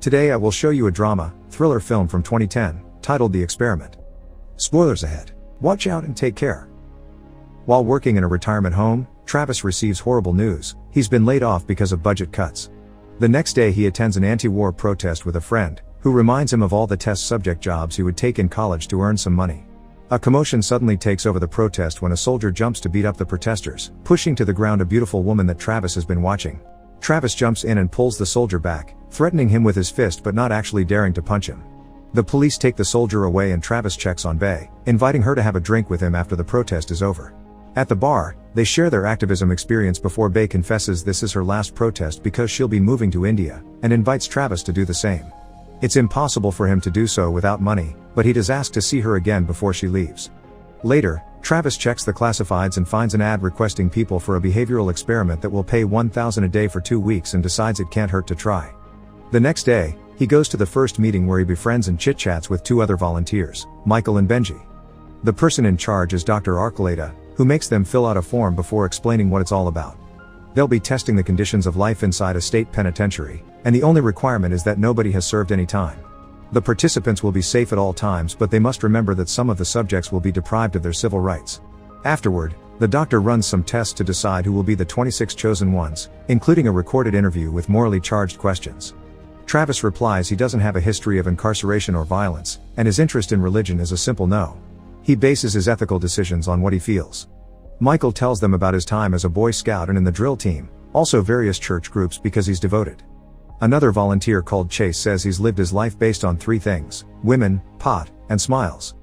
Today I will show you a drama, thriller film from 2010, titled The Experiment. Spoilers ahead. Watch out and take care. While working in a retirement home, Travis receives horrible news. He's been laid off because of budget cuts. The next day he attends an anti-war protest with a friend, who reminds him of all the test subject jobs he would take in college to earn some money. A commotion suddenly takes over the protest when a soldier jumps to beat up the protesters, pushing to the ground a beautiful woman that Travis has been watching. Travis jumps in and pulls the soldier back, threatening him with his fist but not actually daring to punch him. The police take the soldier away and Travis checks on Bae, inviting her to have a drink with him after the protest is over. At the bar, they share their activism experience before Bae confesses this is her last protest because she'll be moving to India, and invites Travis to do the same. It's impossible for him to do so without money, but he does ask to see her again before she leaves. Later, Travis checks the classifieds and finds an ad requesting people for a behavioral experiment that will pay $1,000 a day for 2 weeks and decides it can't hurt to try. The next day, he goes to the first meeting where he befriends and chit-chats with 2 other volunteers, Michael and Benji. The person in charge is Dr. Archuleta, who makes them fill out a form before explaining what it's all about. They'll be testing the conditions of life inside a state penitentiary, and the only requirement is that nobody has served any time. The participants will be safe at all times, but they must remember that some of the subjects will be deprived of their civil rights. Afterward, the doctor runs some tests to decide who will be the 26 chosen ones, including a recorded interview with morally charged questions. Travis replies he doesn't have a history of incarceration or violence, and his interest in religion is a simple no. He bases his ethical decisions on what he feels. Michael tells them about his time as a Boy Scout and in the drill team, also various church groups because he's devoted. Another volunteer called Chase says he's lived his life based on 3 things: women, pot, and smiles.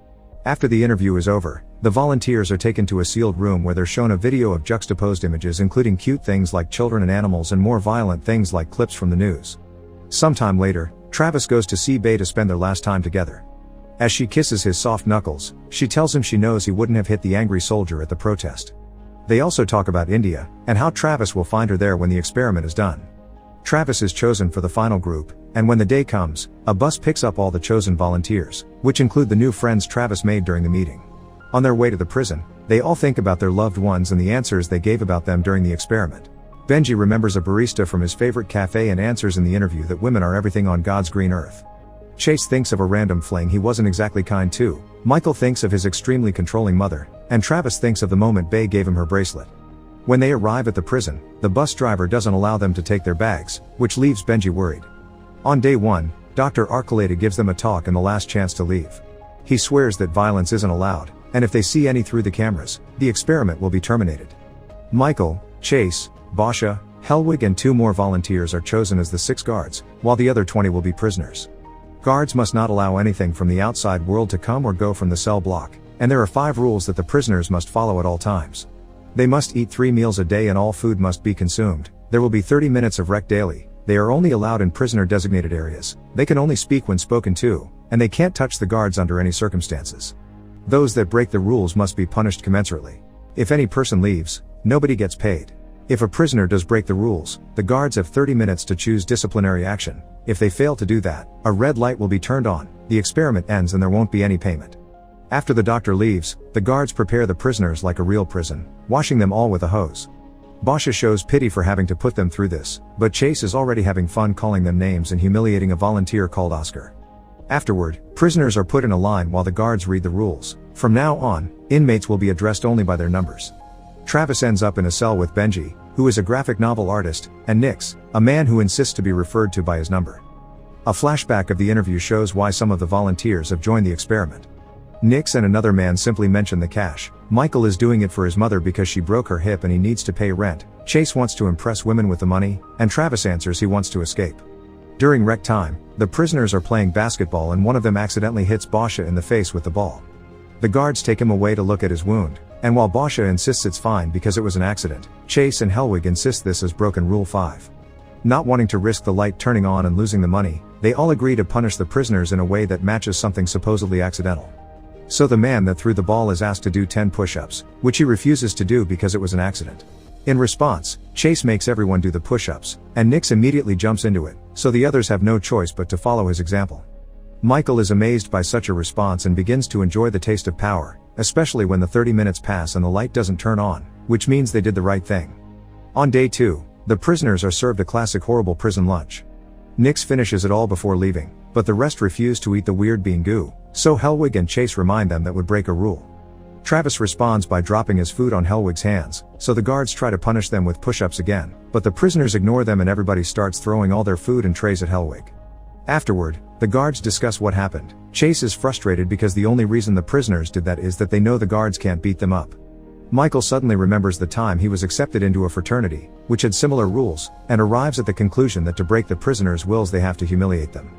After the interview is over, the volunteers are taken to a sealed room where they're shown a video of juxtaposed images including cute things like children and animals and more violent things like clips from the news. Sometime later, Travis goes to see Bae to spend their last time together. As she kisses his soft knuckles, she tells him she knows he wouldn't have hit the angry soldier at the protest. They also talk about India, and how Travis will find her there when the experiment is done. Travis is chosen for the final group, and when the day comes, a bus picks up all the chosen volunteers, which include the new friends Travis made during the meeting. On their way to the prison, they all think about their loved ones and the answers they gave about them during the experiment. Benji remembers a barista from his favorite cafe and answers in the interview that women are everything on God's green earth. Chase thinks of a random fling he wasn't exactly kind to, Michael thinks of his extremely controlling mother, and Travis thinks of the moment Bae gave him her bracelet. When they arrive at the prison, the bus driver doesn't allow them to take their bags, which leaves Benji worried. On day 1, Dr. Archuleta gives them a talk and the last chance to leave. He swears that violence isn't allowed, and if they see any through the cameras, the experiment will be terminated. Michael, Chase, Basha, Helwig and 2 more volunteers are chosen as the 6 guards, while the other 20 will be prisoners. Guards must not allow anything from the outside world to come or go from the cell block, and there are 5 rules that the prisoners must follow at all times. They must eat 3 meals a day and all food must be consumed. There will be 30 minutes of rec daily. They are only allowed in prisoner designated areas. They can only speak when spoken to, and they can't touch the guards under any circumstances. Those that break the rules must be punished commensurately. If any person leaves, nobody gets paid. If a prisoner does break the rules, the guards have 30 minutes to choose disciplinary action. If they fail to do that, a red light will be turned on, the experiment ends and there won't be any payment. After the doctor leaves, the guards prepare the prisoners like a real prison, washing them all with a hose. Basha shows pity for having to put them through this, but Chase is already having fun calling them names and humiliating a volunteer called Oscar. Afterward, prisoners are put in a line while the guards read the rules. From now on, inmates will be addressed only by their numbers. Travis ends up in a cell with Benji, who is a graphic novel artist, and Nix, a man who insists to be referred to by his number. A flashback of the interview shows why some of the volunteers have joined the experiment. Nix and another man simply mention the cash. Michael is doing it for his mother because she broke her hip and he needs to pay rent. Chase wants to impress women with the money, and Travis answers he wants to escape. During rec time, the prisoners are playing basketball and one of them accidentally hits Basha in the face with the ball. The guards take him away to look at his wound, and while Basha insists it's fine because it was an accident, Chase and Helwig insist this is broken Rule 5. Not wanting to risk the light turning on and losing the money, they all agree to punish the prisoners in a way that matches something supposedly accidental. So the man that threw the ball is asked to do 10 push-ups, which he refuses to do because it was an accident. In response, Chase makes everyone do the push-ups, and Nix immediately jumps into it, so the others have no choice but to follow his example. Michael is amazed by such a response and begins to enjoy the taste of power, especially when the 30 minutes pass and the light doesn't turn on, which means they did the right thing. On day 2, the prisoners are served a classic horrible prison lunch. Nix finishes it all before leaving, but the rest refuse to eat the weird bean goo, so Hellwig and Chase remind them that would break a rule. Travis responds by dropping his food on Hellwig's hands, so the guards try to punish them with push-ups again, but the prisoners ignore them and everybody starts throwing all their food and trays at Hellwig. Afterward, the guards discuss what happened. Chase is frustrated because the only reason the prisoners did that is that they know the guards can't beat them up. Michael suddenly remembers the time he was accepted into a fraternity, which had similar rules, and arrives at the conclusion that to break the prisoners' wills they have to humiliate them.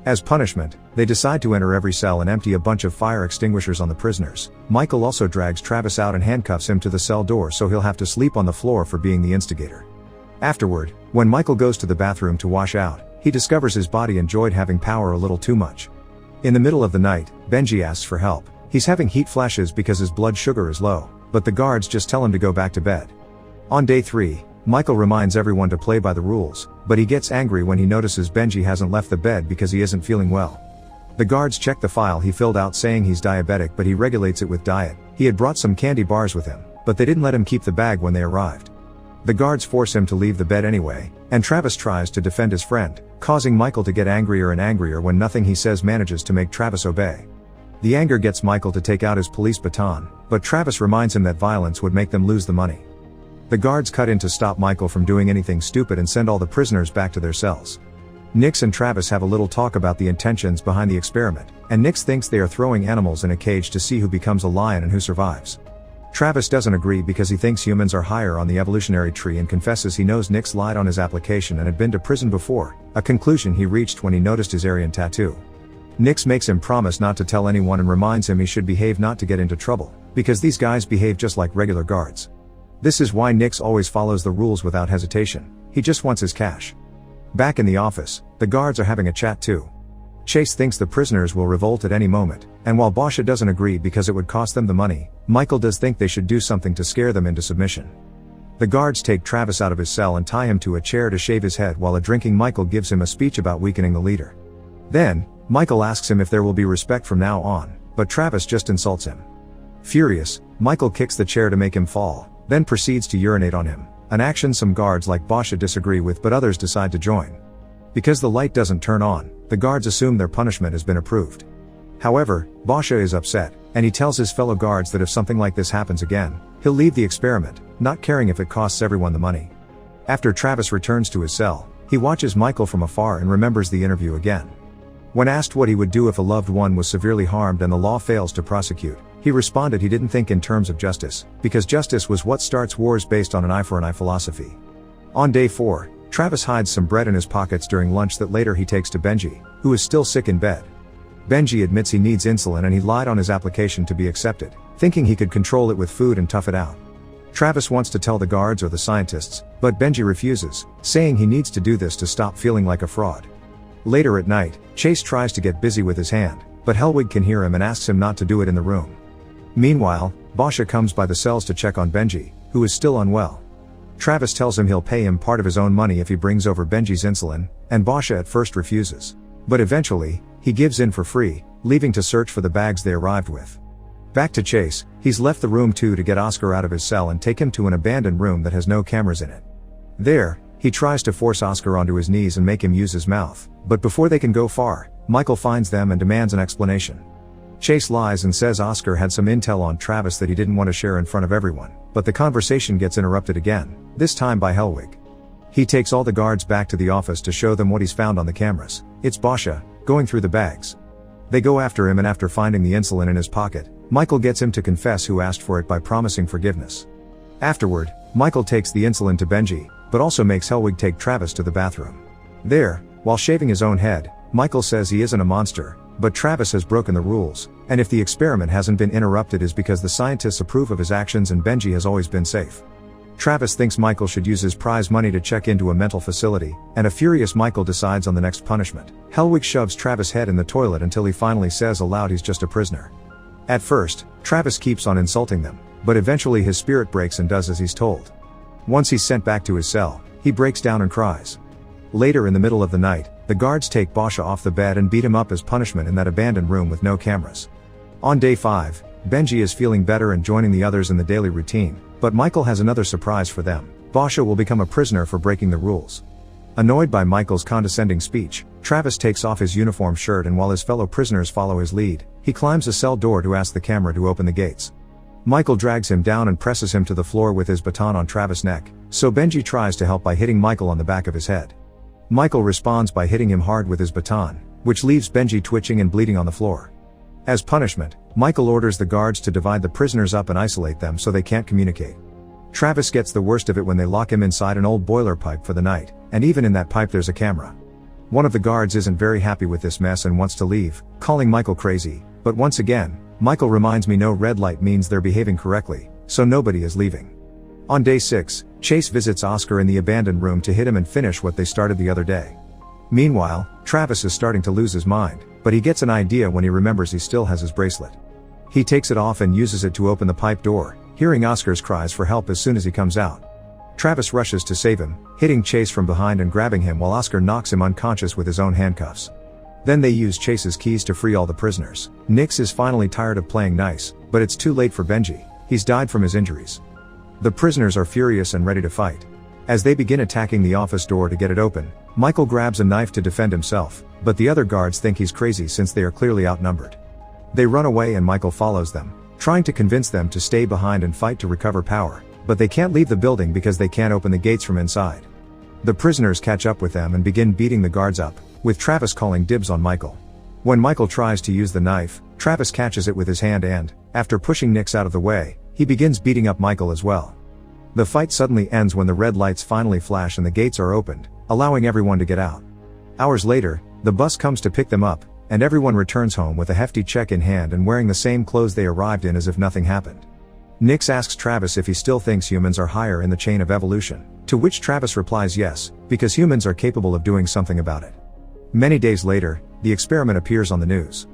As punishment, they decide to enter every cell and empty a bunch of fire extinguishers on the prisoners. Michael also drags Travis out and handcuffs him to the cell door so he'll have to sleep on the floor for being the instigator. Afterward, when Michael goes to the bathroom to wash out, he discovers his body enjoyed having power a little too much. In the middle of the night, Benji asks for help. He's having heat flashes because his blood sugar is low, but the guards just tell him to go back to bed. On day 3, Michael reminds everyone to play by the rules, but he gets angry when he notices Benji hasn't left the bed because he isn't feeling well. The guards check the file he filled out saying he's diabetic, but he regulates it with diet. He had brought some candy bars with him, but they didn't let him keep the bag when they arrived. The guards force him to leave the bed anyway, and Travis tries to defend his friend, causing Michael to get angrier and angrier when nothing he says manages to make Travis obey. The anger gets Michael to take out his police baton, but Travis reminds him that violence would make them lose the money. The guards cut in to stop Michael from doing anything stupid and send all the prisoners back to their cells. Nix and Travis have a little talk about the intentions behind the experiment, and Nix thinks they are throwing animals in a cage to see who becomes a lion and who survives. Travis doesn't agree because he thinks humans are higher on the evolutionary tree and confesses he knows Nix lied on his application and had been to prison before, a conclusion he reached when he noticed his Aryan tattoo. Nix makes him promise not to tell anyone and reminds him he should behave not to get into trouble, because these guys behave just like regular guards. This is why Nix always follows the rules without hesitation. He just wants his cash. Back in the office, the guards are having a chat too. Chase thinks the prisoners will revolt at any moment, and while Basha doesn't agree because it would cost them the money, Michael does think they should do something to scare them into submission. The guards take Travis out of his cell and tie him to a chair to shave his head while a drinking Michael gives him a speech about weakening the leader. Then, Michael asks him if there will be respect from now on, but Travis just insults him. Furious, Michael kicks the chair to make him fall, then proceeds to urinate on him, an action some guards like Basha disagree with but others decide to join. Because the light doesn't turn on, the guards assume their punishment has been approved. However, Basha is upset, and he tells his fellow guards that if something like this happens again, he'll leave the experiment, not caring if it costs everyone the money. After Travis returns to his cell, he watches Michael from afar and remembers the interview again. When asked what he would do if a loved one was severely harmed and the law fails to prosecute, he responded he didn't think in terms of justice, because justice was what starts wars based on an eye for an eye philosophy. On day 4, Travis hides some bread in his pockets during lunch that later he takes to Benji, who is still sick in bed. Benji admits he needs insulin and he lied on his application to be accepted, thinking he could control it with food and tough it out. Travis wants to tell the guards or the scientists, but Benji refuses, saying he needs to do this to stop feeling like a fraud. Later at night, Chase tries to get busy with his hand, but Hellwig can hear him and asks him not to do it in the room. Meanwhile, Basha comes by the cells to check on Benji, who is still unwell. Travis tells him he'll pay him part of his own money if he brings over Benji's insulin, and Basha at first refuses. But eventually, he gives in for free, leaving to search for the bags they arrived with. Back to Chase, he's left the room too to get Oscar out of his cell and take him to an abandoned room that has no cameras in it. There, he tries to force Oscar onto his knees and make him use his mouth, but before they can go far, Michael finds them and demands an explanation. Chase lies and says Oscar had some intel on Travis that he didn't want to share in front of everyone, but the conversation gets interrupted again, this time by Hellwig. He takes all the guards back to the office to show them what he's found on the cameras. It's Basha, going through the bags. They go after him and after finding the insulin in his pocket, Michael gets him to confess who asked for it by promising forgiveness. Afterward, Michael takes the insulin to Benji, but also makes Hellwig take Travis to the bathroom. There, while shaving his own head, Michael says he isn't a monster, but Travis has broken the rules, and if the experiment hasn't been interrupted is because the scientists approve of his actions and Benji has always been safe. Travis thinks Michael should use his prize money to check into a mental facility, and a furious Michael decides on the next punishment. Hellwig shoves Travis' head in the toilet until he finally says aloud he's just a prisoner. At first, Travis keeps on insulting them, but eventually his spirit breaks and does as he's told. Once he's sent back to his cell, he breaks down and cries. Later in the middle of the night, the guards take Basha off the bed and beat him up as punishment in that abandoned room with no cameras. On day 5, Benji is feeling better and joining the others in the daily routine, but Michael has another surprise for them. Basha will become a prisoner for breaking the rules. Annoyed by Michael's condescending speech, Travis takes off his uniform shirt, and while his fellow prisoners follow his lead, he climbs a cell door to ask the camera to open the gates. Michael drags him down and presses him to the floor with his baton on Travis' neck, so Benji tries to help by hitting Michael on the back of his head. Michael responds by hitting him hard with his baton, which leaves Benji twitching and bleeding on the floor. As punishment, Michael orders the guards to divide the prisoners up and isolate them so they can't communicate. Travis gets the worst of it when they lock him inside an old boiler pipe for the night, and even in that pipe there's a camera. One of the guards isn't very happy with this mess and wants to leave, calling Michael crazy, but once again, Michael reminds me no red light means they're behaving correctly, so nobody is leaving. On day 6, Chase visits Oscar in the abandoned room to hit him and finish what they started the other day. Meanwhile, Travis is starting to lose his mind, but he gets an idea when he remembers he still has his bracelet. He takes it off and uses it to open the pipe door, hearing Oscar's cries for help as soon as he comes out. Travis rushes to save him, hitting Chase from behind and grabbing him while Oscar knocks him unconscious with his own handcuffs. Then they use Chase's keys to free all the prisoners. Nix is finally tired of playing nice, but it's too late for Benji. He's died from his injuries. The prisoners are furious and ready to fight. As they begin attacking the office door to get it open, Michael grabs a knife to defend himself, but the other guards think he's crazy since they are clearly outnumbered. They run away and Michael follows them, trying to convince them to stay behind and fight to recover power, but they can't leave the building because they can't open the gates from inside. The prisoners catch up with them and begin beating the guards up, with Travis calling dibs on Michael. When Michael tries to use the knife, Travis catches it with his hand and, after pushing Nix out of the way, he begins beating up Michael as well. The fight suddenly ends when the red lights finally flash and the gates are opened, allowing everyone to get out. Hours later, the bus comes to pick them up, and everyone returns home with a hefty check in hand and wearing the same clothes they arrived in as if nothing happened. Nix asks Travis if he still thinks humans are higher in the chain of evolution, to which Travis replies yes, because humans are capable of doing something about it. Many days later, the experiment appears on the news.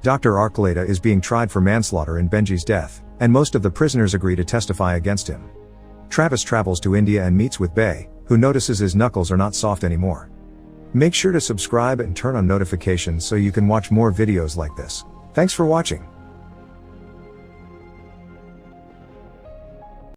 Dr. Archuleta is being tried for manslaughter in Benji's death, and most of the prisoners agree to testify against him. Travis travels to India and meets with Bay, who notices his knuckles are not soft anymore. Make sure to subscribe and turn on notifications so you can watch more videos like this. Thanks for watching.